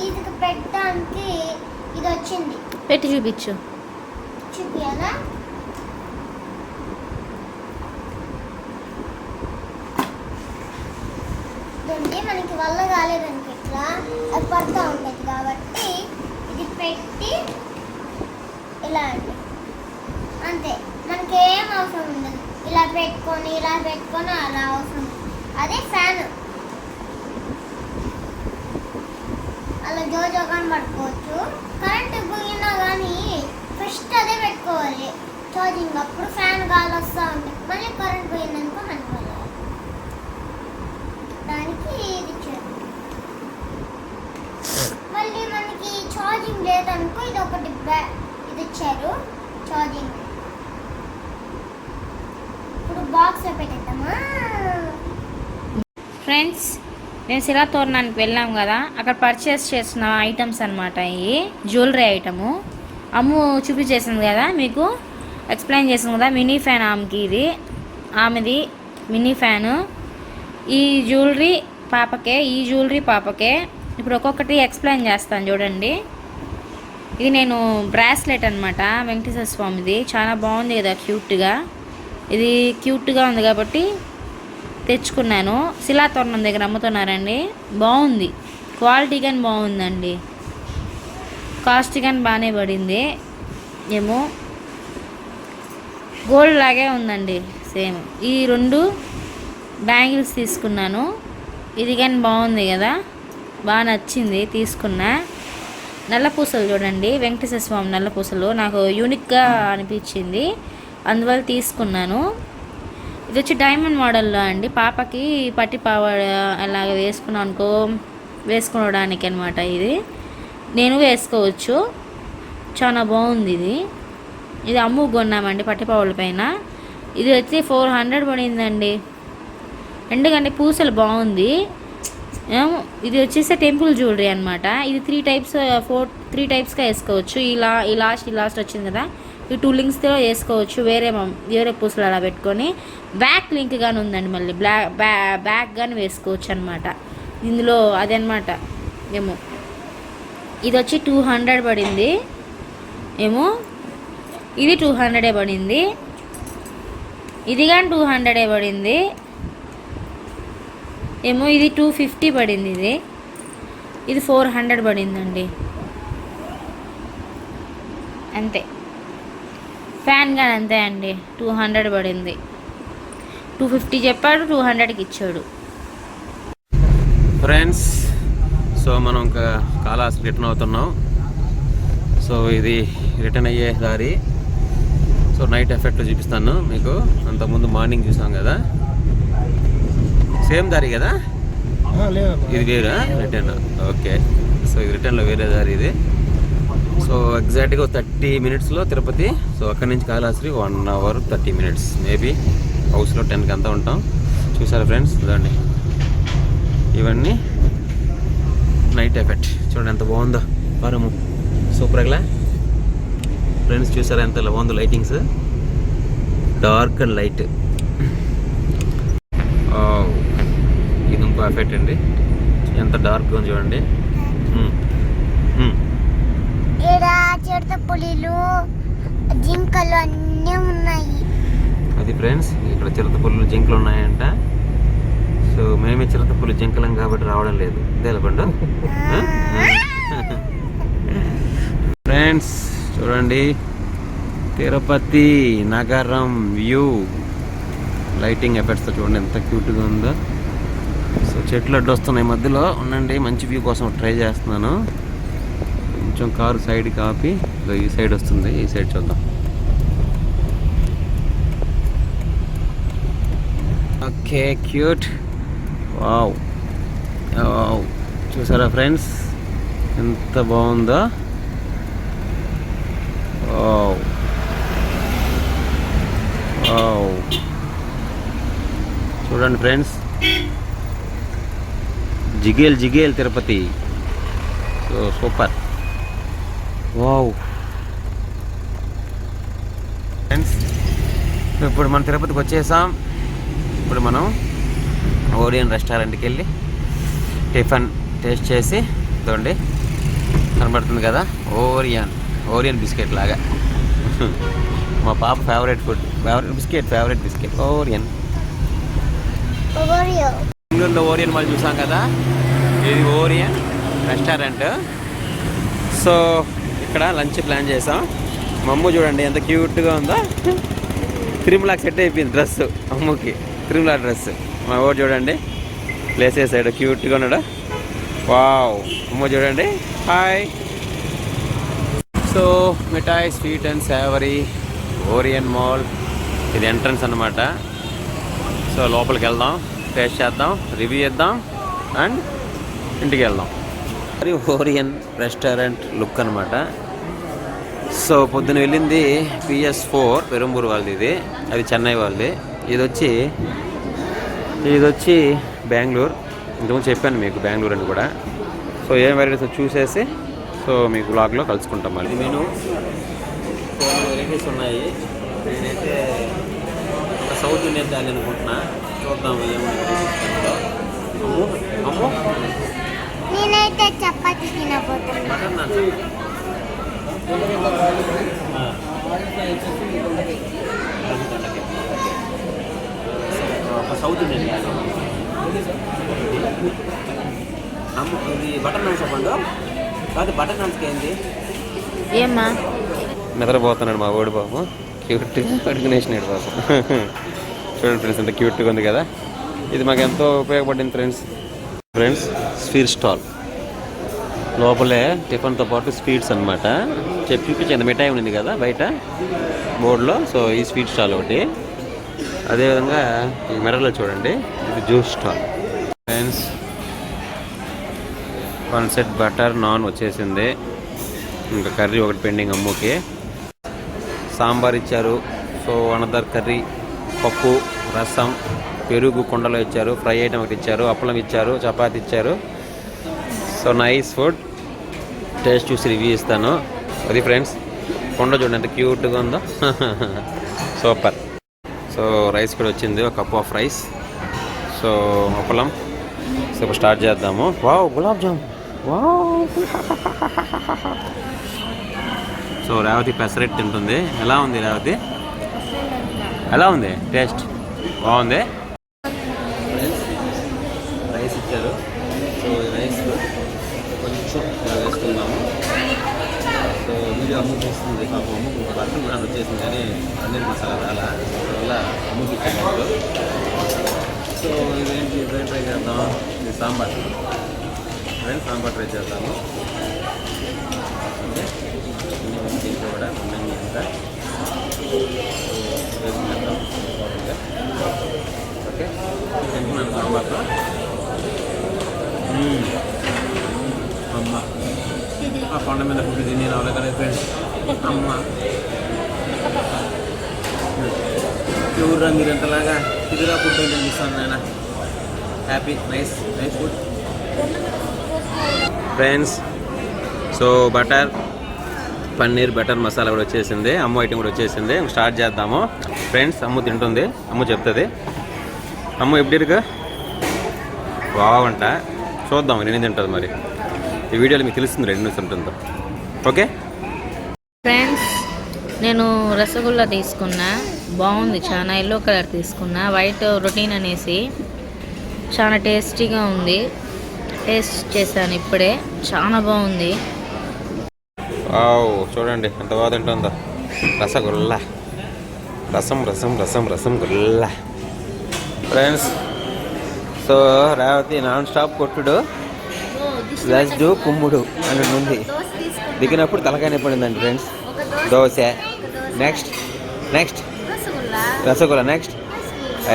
ఈదికి పెట్టడానికి ఇది వచ్చింది. పెట్టి చూపించు. చూపియాలా? ఇదంటే మనకి వల్ల కాలేదనుకో, ఇట్లా అది పడుతూ ఉండేది కాబట్టి ఇది పెట్టి ఇలా అండి, అంతే. మనకి ఏం అవసరం ఉండదు. ఇలా పెట్టుకొని అలా అవసరం. అదే ఫ్యాన్ అలా జోజోగా పట్టుకోవచ్చు. కరెంట్ పోయినా కానీ ఫస్ట్ అదే పెట్టుకోవాలి ఛార్జింగ్. అప్పుడు ఫ్యాన్ గాలి వస్తూ ఉంటుంది. మళ్ళీ కరెంట్ పోయిందనుకో అనుకోవాలి. దానికి ఇది ఇచ్చారు. మళ్ళీ మనకి ఛార్జింగ్ లేదనుకో ఇది ఒకటి ఇది ఇచ్చారు ఛార్జింగ్. ఇప్పుడు బాక్స్లో పెట్టేద్దామా? ఫ్రెండ్స్, మేము శిలాతోరణానికి వెళ్ళాం కదా, అక్కడ పర్చేస్ చేసిన ఐటమ్స్ అనమాట. ఇవి జ్యువెలరీ ఐటము. అమ్ము చూపించేసింది కదా, మీకు ఎక్స్ప్లెయిన్ చేసింది కదా. మినీ ఫ్యాన్ ఆమెకి, ఇది ఆమెది మినీ ఫ్యాను. ఈ జ్యువెలరీ పాపకే. ఇప్పుడు ఒక్కొక్కటి ఎక్స్ప్లెయిన్ చేస్తాను చూడండి. ఇది నేను బ్రాస్లెట్ అనమాట, వెంకటేశ్వర స్వామిది. చాలా బాగుంది కదా, క్యూట్గా. ఇది క్యూట్గా ఉంది కాబట్టి తెచ్చుకున్నాను. శిలాతోరణం దగ్గర అమ్ముతున్నారండి. బాగుంది, క్వాలిటీ కానీ బాగుందండి, కాస్ట్ కానీ బాగానే పడింది. ఏమో గోల్డ్ లాగే ఉందండి, సేమ్. ఈ 2 బ్యాంగిల్స్ తీసుకున్నాను. ఇది కానీ బాగుంది కదా, బాగా నచ్చింది, తీసుకున్నా. నల్లపూసలు చూడండి, వెంకటేశ్వర స్వామి నల్లపూసలు నాకు యూనిక్గా అనిపించింది, అందువల్ల తీసుకున్నాను. ఇది వచ్చి డైమండ్ మోడల్లో అండి. పాపకి పట్టి పావాడ అలాగ వేసుకోవడానికి అనమాట. ఇది నేను వేసుకోవచ్చు, చాలా బాగుంది. ఇది అమ్ము కొన్నామండి పట్టిపావుల పైన. ఇది వచ్చి 400 పడిందండి. ఎందుకంటే పూసలు బాగుంది. ఇది వచ్చేసి టెంపుల్ జ్యువెలరీ అనమాట. ఇది 3 టైప్స్గా వేసుకోవచ్చు. ఈ లాస్ట్ వచ్చింది కదా, ఈ 2 లింక్స్తో వేసుకోవచ్చు. వేరే పూసలు అలా పెట్టుకొని బ్యాక్ లింక్ కానీ ఉందండి. మళ్ళీ బ్యాక్ కానీ వేసుకోవచ్చు అనమాట ఇందులో. అదనమాట. ఏమో ఇది వచ్చి 200 పడింది. ఏమో ఇది 200 పడింది. ఇది కానీ 200 పడింది. ఏమో ఇది 250 పడింది. ఇది 400 పడిందండి, అంతే. ఫ్యాన్ కానీ అంతే అండి, 200 పడింది. 250 చెప్పాడు, 200కి ఇచ్చాడు. ఫ్రెండ్స్, సో మనం ఇంకా కాళహస్తి రిటర్న్ అవుతున్నాం. సో ఇది రిటర్న్ అయ్యే దారి. సో నైట్ ఎఫెక్ట్ చూపిస్తాను మీకు. అంతకుముందు మార్నింగ్ చూసాం కదా, సేమ్ దారి కదా ఇది, వేరా రిటర్న్? ఓకే, సో ఇది రిటర్న్లో వేరే దారి ఇది. సో ఎగ్జాక్ట్గా 30 minutesలో తిరుపతి. సో అక్కడి నుంచి కాళహస్తి 1 hour 30 minutes, మేబీ హౌస్లో 10కి అంతా ఉంటాం. చూసారా ఫ్రెండ్స్, చూడండి ఇవన్నీ నైట్ ఎఫెక్ట్. చూడండి ఎంత బాగుందో వరము, సూపర్గా ఫ్రెండ్స్. చూసారా ఎంత బాగుందో లైటింగ్స్, డార్క్ అండ్ లైట్. ఇది ఇంకో ఎఫెక్ట్ అండి, ఎంత డార్క్గా ఉంది చూడండి. చిరుత పులిలు, జింకలు అన్నీ ఉన్నాయి. అది ఫ్రెండ్స్, ఇక్కడ చిరుత పులులు జింకలు ఉన్నాయంట. సో మేమే చిరుత పులి జింకలం కాబట్టి రావడం లేదు, తెలియకుండా. ఫ్రెండ్స్ చూడండి తిరుపతి నగరం వ్యూ, లైటింగ్ ఎఫెక్ట్స్తో చూడండి ఎంత క్యూట్గా ఉందో. సో చెట్లు అడ్డు వస్తున్నాయి మధ్యలో, ఉండండి మంచి వ్యూ కోసం ట్రై చేస్తున్నాను. కొంచెం కారు సైడ్కి ఆపి ఈ సైడ్ వస్తుంది, ఈ సైడ్ చూద్దాం. Okay cute, wow wow. చూసారా ఫ్రెండ్స్ ఎంత బాగుందో. వావ్ వావ్, చూడండి ఫ్రెండ్స్, జిగేల్ జిగేల్ Tirupati. So super, wow. Friends ఇప్పుడు మనం తిరుపతికి వచ్చేసాం. ఇప్పుడు మనం ఓరియన్ రెస్టారెంట్కి వెళ్ళి టిఫిన్ టేస్ట్ చేసి, చూడండి కనబడుతుంది కదా, ఓరియన్ బిస్కెట్ లాగా. మా పాప favourite food, favourite biscuit Orion. బెంగళూరులో ఓరియన్ మాల్ చూసాం కదా, ఇది ఓరియన్ రెస్టారెంట్. సో ఇక్కడ లంచ్ ప్లాన్ చేసాం. మా అమ్మ చూడండి ఎంత క్యూట్గా ఉందో, తిరుమలకి సెట్ అయిపోయింది డ్రెస్ అమ్మకి, తిరుమల డ్రెస్. మా ఊరు చూడండి ప్లేస్ వేసాడు, క్యూట్గా ఉన్నాడు. వావ్, అమ్మ చూడండి, hi. So Mithai sweet and savoury Orion mall, ఇది ఎంట్రన్స్ అన్నమాట. సో లోపలికి వెళ్దాం, టేస్ట్ చేద్దాం, రివ్యూ చేద్దాం అండ్ ఇంటికి వెళ్దాం. మరి ఓరియన్ రెస్టారెంట్ లుక్ అనమాట. సో పొద్దున వెళ్ళింది PS4 పెరుంబూరు వాళ్ళది, అది చెన్నై వాళ్ళది. ఇది వచ్చి బెంగళూరు. ఇంతకుముందు చెప్పాను మీకు బెంగళూరు అని కూడా. సో ఏం వెరైటీస్ చూసేసి సో మీకు బ్లాగ్లో కలుసుకుంటాం. మళ్ళీ మెనూ వెరైటీస్ ఉన్నాయి. నేనైతే సౌత్ ఇండియన్ థాలీ అనుకుంటున్నా, చూద్దాం ఏమో. అమ్మో నేనైతే చపాతీ తినబోతున్నా. మటన్ నాన్ సౌత్ ఇండియన్ అమ్మ, ఇది బటర్ నాన్స్ చెప్పండు కాదు, బటర్ నాన్స్కి ఏంది ఏమ్మా నిద్రపోతున్నాడు మా ఓడి బాబు, క్యూట్గా అడుగునేసినాడు బాబు. చూడండి ఫ్రెండ్స్ ఎంత క్యూట్గా ఉంది కదా. ఇది మాకు ఎంతో ఉపయోగపడింది ఫ్రెండ్స్. స్వీట్ స్టాల్ లోపలే టిఫిన్తో పాటు స్వీట్స్ అనమాట. చూపించింది మిఠాయి ఉంది కదా బయట బోర్డులో. సో ఈ స్వీట్ స్టాల్ ఒకటి, అదేవిధంగా ఈ మిర్రర్లో చూడండి ఇది juice stall. Friends 1 set butter non వచ్చేసింది, ఇంకా కర్రీ ఒకటి పెండింగ్ అమ్ముకి. సాంబార్ ఇచ్చారు, సో అనదర్ కర్రీ, పప్పు, రసం, పెరుగు కుండలో ఇచ్చారు, ఫ్రై ఐటమ్ ఒకటి ఇచ్చారు, అప్పలం ఇచ్చారు, చపాతి ఇచ్చారు. సో నైస్ ఫుడ్, టేస్ట్ చూసి రివ్యూ ఇస్తాను. అది ఫ్రెండ్స్ కుండ చూడండి ఎంత క్యూట్గా ఉందో, సూపర్. సో రైస్ కూడా వచ్చింది, ఒక cup of rice. So appalam. So ఇప్పుడు స్టార్ట్ చేద్దాము. Wow, gulab jam, wow. So Revathi pesarattu తింటుంది. ఎలా ఉంది రేవతి, ఎలా ఉంది టేస్ట్? బాగుంది. రైస్ ఇచ్చారు, సో ఈ రైస్ కొంచెం వేసుకుందాము. సో వీడియో అమ్ముకు వస్తుంది, పాపం అమ్ముకు బట్టలు కూడా వచ్చేసింది కానీ పన్నీర్ మసాలా రాలా, అందువల్ల అమ్ముకి ఇచ్చాము. సో ఇదేంటి ట్రై చేద్దాం, ఇది సాంబార్ ఫ్రెండ్స్, సాంబార్ ట్రై చేద్దాము. ఓకే, దీంట్లో కూడా ఉండండి అంతా. ఓకే తింటున్నాను సాంబార్తో. అమ్మ ఆ కొండ మీద ఫుడ్ తిని రావాలి కదా ఫ్రెండ్స్. అమ్మ ఎవరురా మీరు ఎంతలాగా ఇదిరా ఫుడ్ ఏంటని చూస్తాను నాయన. Happy nice nice food friends. So butter paneer butter masala కూడా వచ్చేసింది. అమ్మ ఐటమ్ కూడా వచ్చేసింది. స్టార్ట్ చేద్దాము ఫ్రెండ్స్. అమ్మ తింటుంది, అమ్మ చెప్తుంది. అమ్మ ఎప్పుడిరుగా బాగుంట చూద్దాం నేను తింటుంది మరి. ఈ వీడియోలో మీకు తెలుస్తుంది రెండు ఉంటుందో. ఓకే ఫ్రెండ్స్, నేను రసగుల్లా తీసుకున్నా, బాగుంది. చాలా ఎల్లో కలర్ తీసుకున్నా, వైట్ రొటీన్ అనేసి చాలా టేస్టీగా ఉంది. టేస్ట్ చేశాను ఇప్పుడే, చాలా బాగుంది. చూడండి ఎంత బాగా తింటుందో. రసగుల్లా రసం రసం రసం రసం Gulla friends. So Revathi non stop కొట్టుడు లజ్డు కుమ్ముడు అని ఉంది. దిగినప్పుడు తలకాయ పడిందండి friends. Dosa, next next rasgulla, next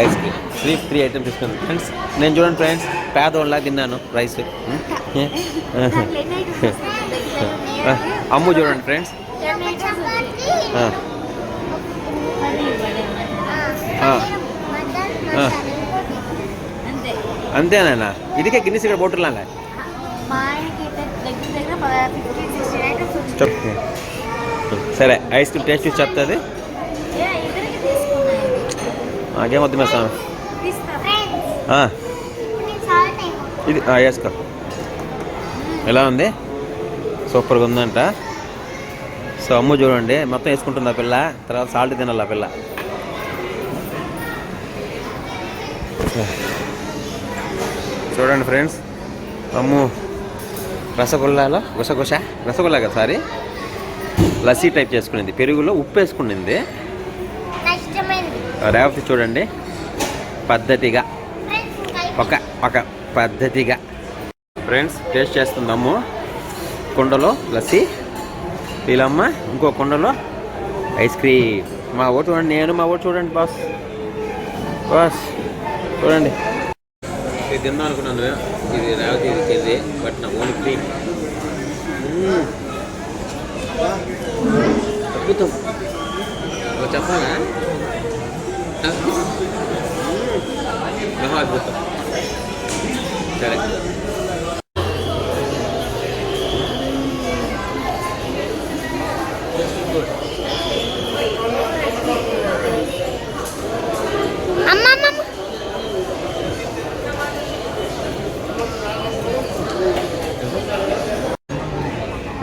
ice cream. 3 items తీసుకున్నాను ఫ్రెండ్స్. నేను చూడండి ఫ్రెండ్స్ పేదోళ్ళ తిన్నాను రైస్. అమ్ము చూడండి ఫ్రెండ్స్. అంతేనా? ఇదికే గిన్నెస్ ఇక్కడ పోటులాగా. సరే ఐస్ క్రీమ్ టేస్ట్ చూసి చెప్తుంది. నాకేమొద్దు మే స్వామి. ఇది వేసుకో. ఎలా ఉంది? సూపర్గా ఉందంట. సో అమ్ము చూడండి మొత్తం వేసుకుంటుంది ఆ పిల్ల. తర్వాత సాల్ట్ తినాలి ఆ పిల్ల. చూడండి ఫ్రెండ్స్, అమ్ము రసగుల్లాలో రసగుల్లా కదా సారీ లస్సీ టైప్ చేసుకునింది. పెరుగులో ఉప్పు వేసుకునింది. రేవతి చూడండి పద్ధతిగా ఒక పద్ధతిగా ఫ్రెండ్స్ టేస్ట్ చేస్తుంది అమ్ము. కుండలో లస్సీ, వీళ్ళమ్మ ఇంకో కుండలో ఐస్ క్రీమ్. మా ఓటు చూడండి, నేను మా ఓటు చూడండి బాస్ చూడండి. ఇది తిందాం అనుకున్నాను, ఇది రేవతి ఇచ్చేది, బట్ నా ఓన్ క్రీమ్ అద్భుతం. చెప్పాలా అద్భుతం. సరే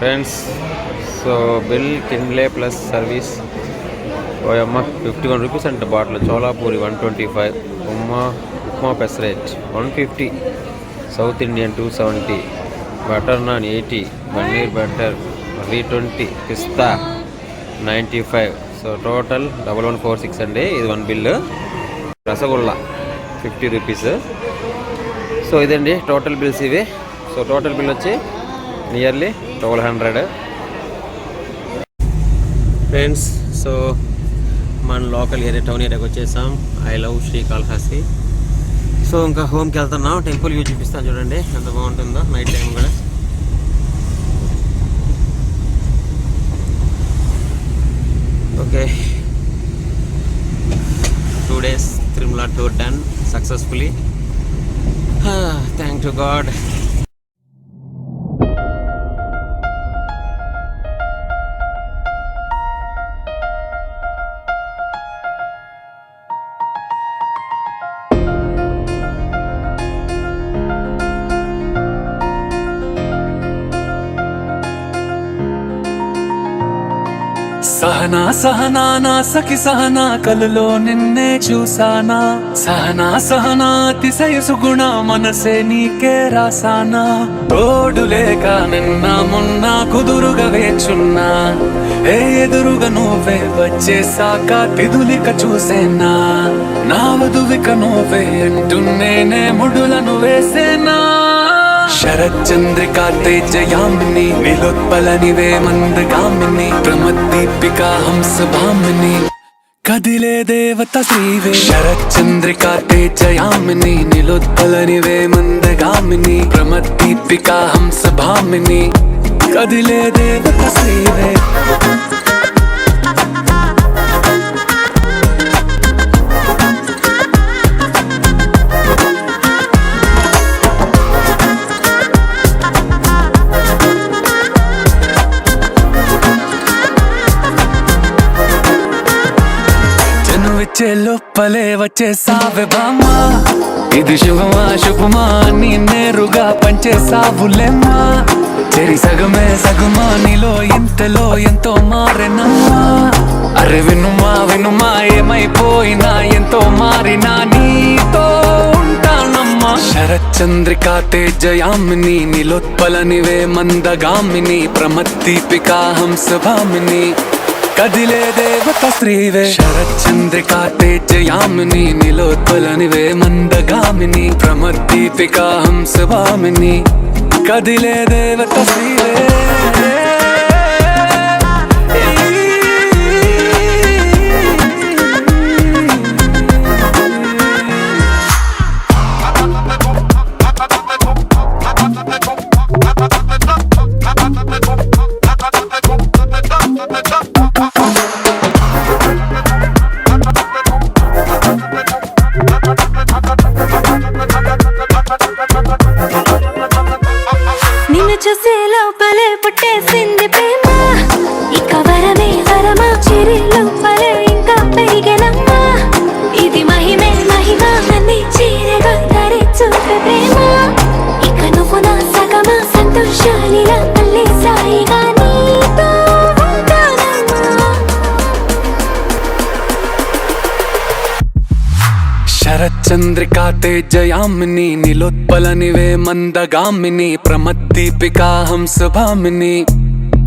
friends. So bill Kinley plus service ఓయమ్మ 51 రూపీస్ అంట bottle. Chola puri 125, upma pesarattu 150, south Indian 270, butter naan 80, paneer butter 320, pista 95. So total 1146 అండి. ఇది 1 బిల్లు. రసగుల్లా 50 రూపీస్. సో ఇదండి టోటల్ బిల్స్ ఇవి. సో టోటల్ బిల్ వచ్చి నియర్లీ 1200 ఫ్రెండ్స్. సో మన లోకల్ ఏరియా టౌన్ ఏరియాకి వచ్చేసాం. I love Srikalahasti. సో ఇంకా హోమ్కి వెళ్తున్నాం. టెంపుల్ వ్యూ చూపిస్తాను చూడండి ఎంత బాగుంటుందో నైట్ టైం కూడా. Okay 2 days Tirumala tour done successfully. Thank to God. Sahana Sahana నా సఖి సహనా కలలో నిన్నే చూసానా. సహనా సహనా అతిశయ సుగుణ మనసే నీకే రాసానా. తోడు లేక నిన్న మొన్న కుదురుగా వేచున్నా. ఏ ఎదురుగా నువ్వే వచ్చేసాక తిదులిక చూసేనా. నా వధువిక నువ్వే అంటున్నేనే ముడులను వేసేనా. శరచంద్రికా తేజయామిని నిలుత్పల నివే మందగామిని ప్రమద్దీపికా హంస భామిని కదిలే దేవత శ్రీవే శరచంద్రికా తేజయామిని నిలోత్పలనివే మందగామిని ప్రమద్దీపికా హంసభామిని కదిలే దేవత శ్రీవే జనువిచ్చే లోపలే వచ్చేసావే బామ్మా ఇది శుభమా శుభమా నీ నేరుగా పంచేసావులేమ్మా చెరి సగమే సగమా నీలో ఇంతలో ఎంతో మారెనమ్మా అరే వినుమా వినుమా ఏమైపోయినా ఎంతో మారినా నీతో ఉంటానమ్మా శరచంద్రికా తేజయామిని నిలోత్పలనివే మందగామిని ప్రమద్దీపికా హంసభామిని కదిలే దేవత శ్రీవే శరచంద్రికా తేజయామిని నిలోత్పలనివే మందగామిని ప్రమద్దీపికా హంసభామిని కదిలే దేవత శ్రీవే నిన్ను చూసే లోపలే పుట్టేసింది ప్రేమ ఇక వరమే వరమా చిరి లోపలే ఇంకా పెరిగెనమ్మా ఇది మహిమే మహిమ నన్ను చీరగా ధరి చూపే ప్రేమ ఇక నువ్వు నా సగమా సంతోషాలిలా మళ్ళీ సాయిగా నీతో ఉంటానమ్మా శరచంద్రికా తేజయామిని నిలోత్పలనివే మందగామిని ప్రమద్దీపికా హంసభామిని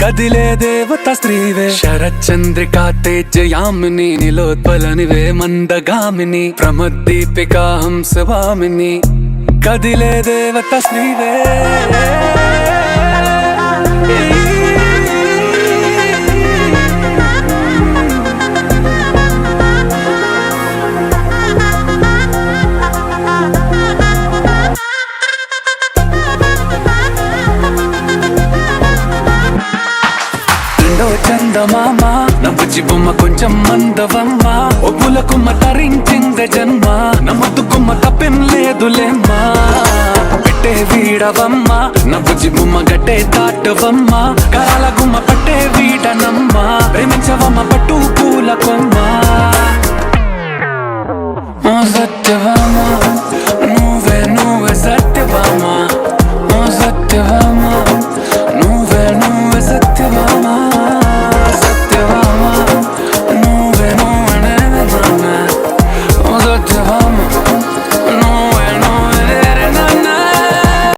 కదిలే దేవత శ్రీవే శరచంద్రికా తేజయామిని నిలోత్పలనివే మందగామిని ప్రమద్దీపికా హంసభామిని కదిలే దేవత శ్రీవే చందమామ నవ్వుచి బొమ్మ కొంచెం మందవమ్మ ఒప్పుల కుమ్మ తరించిందే జన్మ నమ్మద్దు కుమ్మ తప్పేం లేదులేమ్మా పెట్టే వీడవమ్మ నవ్వుచి బొమ్మ గట్టే దాటవమ్మ కరాల గుమ్మ పట్టే వీడనమ్మ ప్రేమించవమ్మ పట్టు పూల కొమ్మ